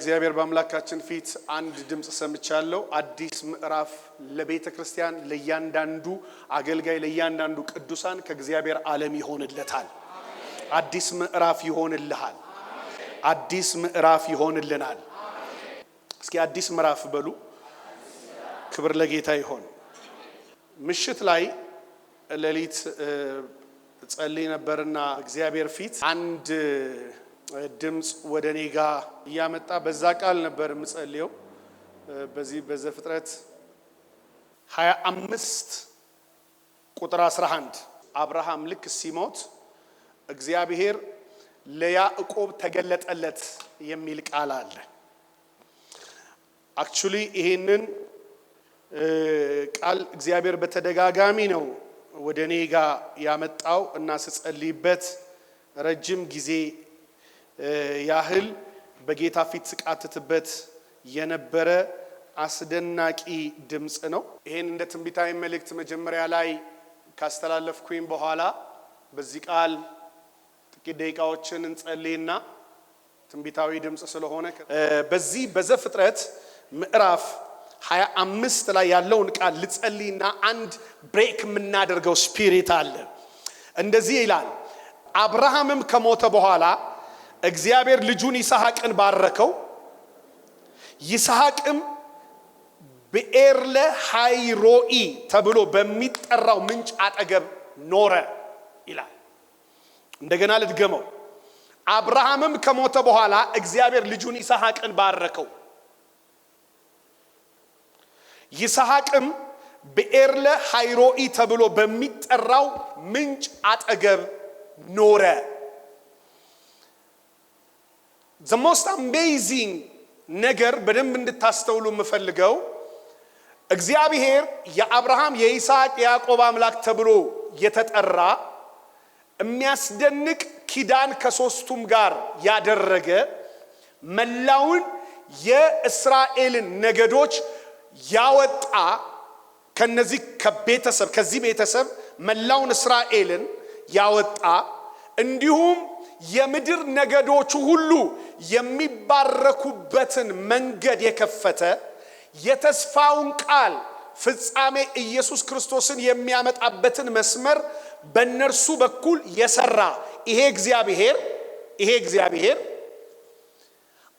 በእግዚአብሔር በአምላካችን ፊት አንድ ድምጽ ሰምቻለሁ። አዲስ ምዕራፍ ለቤተ ክርስቲያን፣ ለእያንዳንዱ አገልጋይ፣ ለእያንዳንዱ ቅዱሳን ከእግዚአብሔር ዓለም ይሆንለታል። አዲስ ምዕራፍ ይሆንልሃል። አዲስ ምዕራፍ ይሆንልናል። እስኪ አዲስ ምዕራፍ በሉ። ክብር ለጌታ ይሁን። ምሽት ላይ ሌሊት ጸልይ ነበርና እግዚአብሔር ፊት አንድ ድምጽ ወደኔ ጋር ያመጣ። በዛ ቃል ነበር ምጸልየው። በዚህ በዘፍጥረት 25 ቁጥር 11 አብርሃም ልክ ሲሞት እግዚአብሔር ለያዕቆብ ተገለጠለት የሚል ቃል አለ። አክቹሊ ይሄንን ቃል እግዚአብሔር በተደጋጋሚ ነው ወደኔ ጋር ያመጣው እና ስጸልይበት ረጅም ጊዜ ያህል በጌታ ፊት ስቃትትበት የነበረ አስደናቂ ድምጽ ነው። ይሄን እንደ ትንቢታዊ መልእክት መጀመሪያ ላይ ካስተላለፍኩኝ በኋላ በዚህ ቃል ጥቂት ደቂቃዎችን እንጸልይና ትንቢታዊ ድምጽ ስለሆነ በዚህ በዘፍጥረት ምዕራፍ 25 ላይ ያለውን ቃል ልጸልይና አንድ ብሬክ የምናደርገው ስፒሪት አለ። እንደዚህ ይላል። አብርሃምም ከሞተ በኋላ እግዚአብሔር ልጁን ይስሐቅን ባረከው። ይስሐቅም በኤርለ ሃይሮኢ ተብሎ በሚጠራው ምንጭ አጠገብ ኖረ ይላል። እንደገና ልድገመው። አብርሃምም ከሞተ በኋላ እግዚአብሔር ልጁን ይስሐቅን ባረከው። ይስሐቅም በኤርለ ሃይሮኢ ተብሎ በሚጠራው ምንጭ አጠገብ ኖረ። The most amazing ነገር በደንብ እንድታስተውሉ የምፈልገው እግዚአብሔር የአብርሃም የይስሐቅ የያዕቆብ አምላክ ተብሎ የተጠራ የሚያስደንቅ ኪዳን ከሶስቱም ጋር ያደረገ መላውን የእስራኤልን ነገዶች ያወጣ ከነዚህ ከዚህ ቤተሰብ መላውን እስራኤልን ያወጣ እንዲሁም የምድር ነገዶቹ ሁሉ የሚባረኩበትን መንገድ የከፈተ የተስፋውን ቃል ፍጻሜ ኢየሱስ ክርስቶስን የሚያመጣበትን መስመር በእነርሱ በኩል የሰራ ይሄ እግዚአብሔር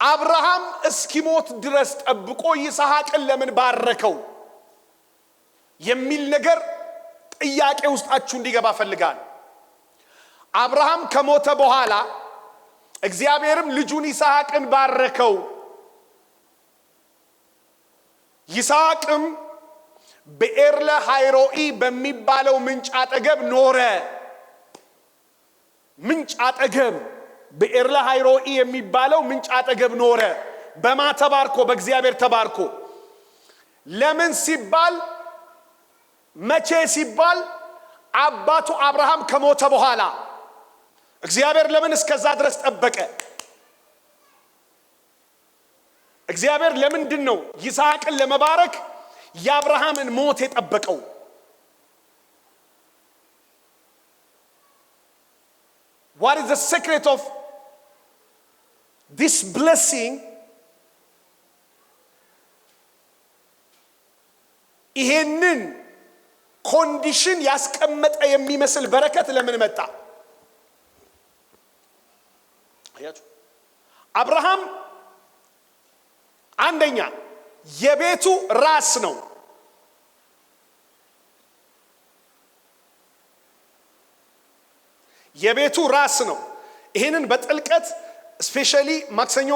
አብርሃም እስኪሞት ድረስ ጠብቆ ይስሐቅን ለምን ባረከው የሚል ነገር ጥያቄ ውስጣችሁ እንዲገባ ፈልጋለሁ። አብርሃም ከሞተ በኋላ እግዚአብሔርም ልጁን ይስሐቅን ባረከው። ይስሐቅም በኤርለ ሃይሮኢ በሚባለው ምንጭ አጠገብ ኖረ። ምንጭ አጠገብ በኤርለ ሃይሮኢ የሚባለው ምንጭ አጠገብ ኖረ። በማ ተባርኮ? በእግዚአብሔር ተባርኮ። ለምን ሲባል መቼ ሲባል አባቱ አብርሃም ከሞተ በኋላ እግዚአብሔር ለምን እስከዛ ድረስ ጠበቀ? እግዚአብሔር ለምንድን ነው ይስሐቅን ለመባረክ የአብርሃምን ሞት የጠበቀው? What is the secret of this blessing? ይሄንን ኮንዲሽን ያስቀመጠ የሚመስል በረከት ለምን መጣ? አያችሁ፣ አብርሃም አንደኛ የቤቱ ራስ ነው። የቤቱ ራስ ነው። ይሄንን በጥልቀት ስፔሻሊ ማክሰኞ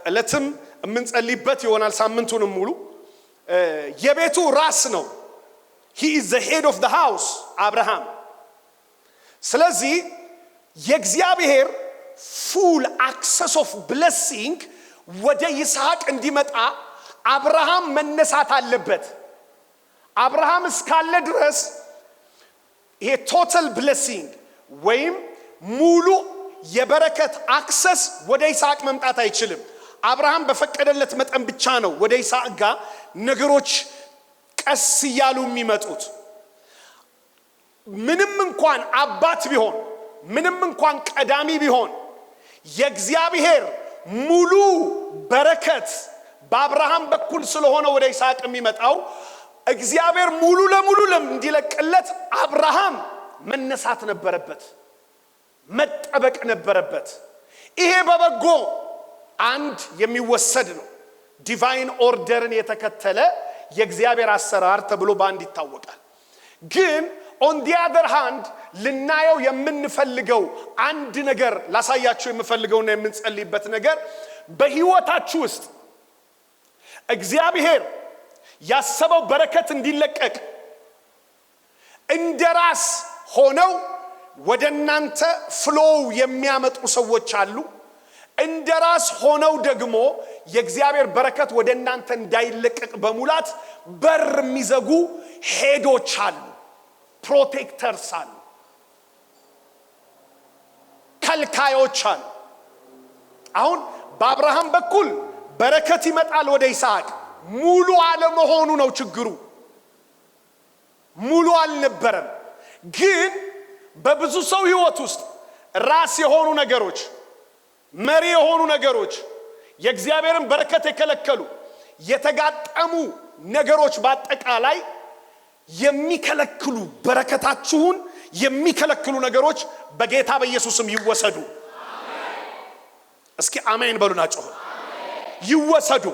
ዕለትም የምንጸልይበት ይሆናል ሳምንቱንም ሙሉ። የቤቱ ራስ ነው። He is the head of the house አብርሃም። ስለዚህ የእግዚአብሔር full access of blessing ወደ ይስሐቅ እንዲመጣ አብርሃም መነሳት አለበት። አብርሃም እስካለ ድረስ ይሄ total blessing ወይም ሙሉ የበረከት አክሰስ ወደ ይስሐቅ መምጣት አይችልም። አብርሃም በፈቀደለት መጠን ብቻ ነው ወደ ይስሐቅ ጋር ነገሮች ቀስ ይያሉ የሚመጡት። ምንም እንኳን አባት ቢሆን ምንም እንኳን ቀዳሚ ቢሆን የእግዚአብሔር ሙሉ በረከት በአብርሃም በኩል ስለሆነ ወደ ይስሐቅ የሚመጣው እግዚአብሔር ሙሉ ለሙሉ እንዲለቅለት አብርሃም መነሳት ነበረበት፣ መጠበቅ ነበረበት። ይሄ በበጎ አንድ የሚወሰድ ነው። ዲቫይን ኦርደርን የተከተለ የእግዚአብሔር አሰራር ተብሎ ባንድ ይታወቃል። ግን on the other hand ልናየው የምንፈልገው አንድ ነገር ላሳያችሁ የምፈልገውና የምንጸልይበት ነገር በህይወታችሁ ውስጥ እግዚአብሔር ያሰበው በረከት እንዲለቀቅ እንደራስ ሆነው ወደናንተ ፍሎው የሚያመጡ ሰዎች አሉ። እንደራስ ሆነው ደግሞ የእግዚአብሔር በረከት ወደናንተ እንዳይለቀቅ በሙላት በር የሚዘጉ ሄዶች አሉ፣ ፕሮቴክተርስ አሉ፣ ከልካዮች አሉ። አሁን በአብርሃም በኩል በረከት ይመጣል ወደ ይስሐቅ። ሙሉ አለመሆኑ ነው ችግሩ። ሙሉ አልነበረም። ግን በብዙ ሰው ህይወት ውስጥ ራስ የሆኑ ነገሮች፣ መሪ የሆኑ ነገሮች፣ የእግዚአብሔርን በረከት የከለከሉ የተጋጠሙ ነገሮች በአጠቃላይ የሚከለክሉ በረከታችሁን የሚከለክሉ ነገሮች በጌታ በኢየሱስም ይወሰዱ። እስኪ አሜን በሉና ጮሁ። ይወሰዱ።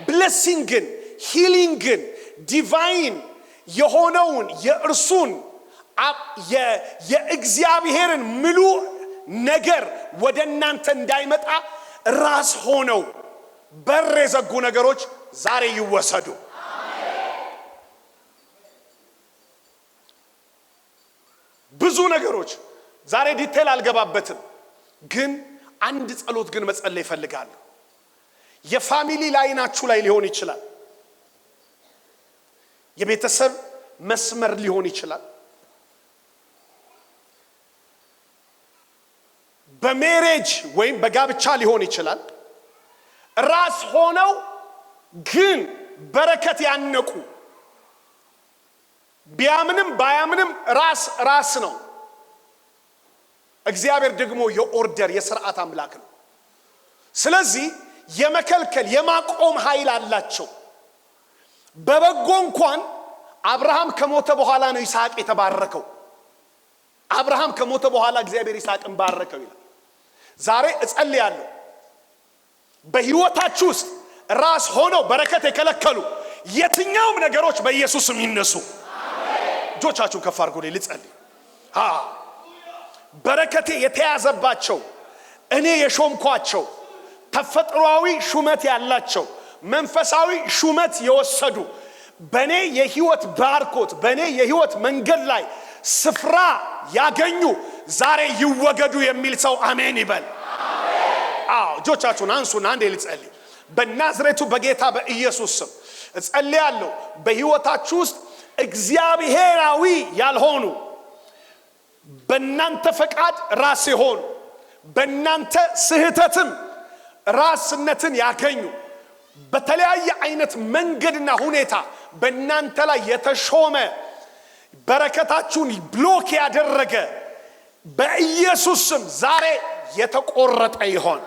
ብሌሲንግን፣ ሂሊንግን፣ ዲቫይን የሆነውን የእርሱን የእግዚአብሔርን ሙሉ ነገር ወደ እናንተ እንዳይመጣ ራስ ሆነው በር የዘጉ ነገሮች ዛሬ ይወሰዱ። ብዙ ነገሮች ዛሬ ዲቴል አልገባበትም። ግን አንድ ጸሎት ግን መጸለይ ይፈልጋለሁ። የፋሚሊ ላይናችሁ ላይ ሊሆን ይችላል፣ የቤተሰብ መስመር ሊሆን ይችላል፣ በሜሬጅ ወይም በጋብቻ ሊሆን ይችላል። ራስ ሆነው ግን በረከት ያነቁ፣ ቢያምንም ባያምንም ራስ ነው። እግዚአብሔር ደግሞ የኦርደር የሥርዓት አምላክ ነው። ስለዚህ የመከልከል የማቆም ኃይል አላቸው። በበጎ እንኳን አብርሃም ከሞተ በኋላ ነው ይስሐቅ የተባረከው። አብርሃም ከሞተ በኋላ እግዚአብሔር ይስሐቅን ባረከው ይላል። ዛሬ እጸልያለሁ በህይወታችሁ ውስጥ ራስ ሆነው በረከት የከለከሉ የትኛውም ነገሮች በኢየሱስም ይነሱ። እጆቻችሁን ከፍ አድርጉ ልጸልይ። በረከቴ የተያዘባቸው እኔ የሾምኳቸው ተፈጥሯዊ ሹመት ያላቸው መንፈሳዊ ሹመት የወሰዱ በኔ የህይወት ባርኮት በኔ የህይወት መንገድ ላይ ስፍራ ያገኙ ዛሬ ይወገዱ የሚል ሰው አሜን ይበል። እጆቻችሁን አንሱና አንዴ ልጸልይ። በናዝሬቱ በጌታ በኢየሱስ ስም እጸልያለሁ። በህይወታችሁ ውስጥ እግዚአብሔራዊ ያልሆኑ በእናንተ ፈቃድ ራስ የሆኑ በእናንተ ስህተትም ራስነትን ያገኙ በተለያየ አይነት መንገድና ሁኔታ በእናንተ ላይ የተሾመ በረከታችሁን ብሎክ ያደረገ በኢየሱስ ስም ዛሬ የተቆረጠ ይሆን፣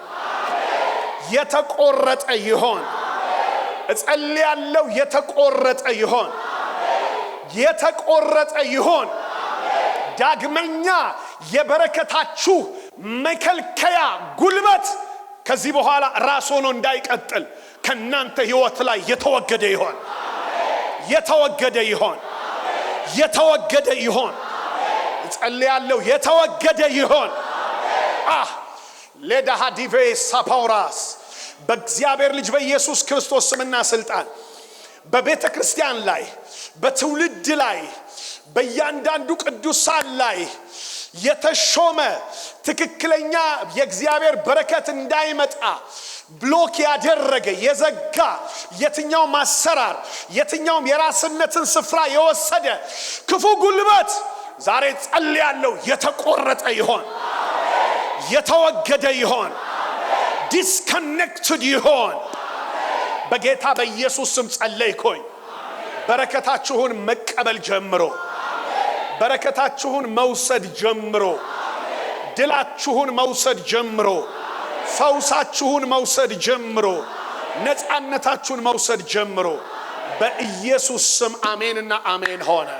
የተቆረጠ ይሆን። እጸልያለሁ የተቆረጠ ይሆን፣ የተቆረጠ ይሆን። ዳግመኛ የበረከታችሁ መከልከያ ጉልበት ከዚህ በኋላ ራስ ሆኖ እንዳይቀጥል ከናንተ ህይወት ላይ የተወገደ ይሆን፣ የተወገደ ይሆን፣ የተወገደ ይሆን። እጸልያለሁ የተወገደ ይሆን። ለዳሃዲቬ ሳፓውራስ በእግዚአብሔር ልጅ በኢየሱስ ክርስቶስ ስምና ስልጣን በቤተ ክርስቲያን ላይ በትውልድ ላይ በእያንዳንዱ ቅዱሳን ላይ የተሾመ ትክክለኛ የእግዚአብሔር በረከት እንዳይመጣ ብሎክ ያደረገ የዘጋ የትኛው ማሰራር የትኛው የራስነትን ስፍራ የወሰደ ክፉ ጉልበት ዛሬ ጸልያለሁ የተቆረጠ ይሆን፣ የተወገደ ይሆን፣ ዲስከኔክትድ ይሆን። በጌታ በኢየሱስ ስም ጸለይኩኝ። በረከታችሁን መቀበል ጀምሮ፣ በረከታችሁን መውሰድ ጀምሮ፣ ድላችሁን መውሰድ ጀምሮ፣ ፈውሳችሁን መውሰድ ጀምሮ ነፃነታችሁን መውሰድ ጀምሮ በኢየሱስ ስም አሜንና አሜን ሆነ።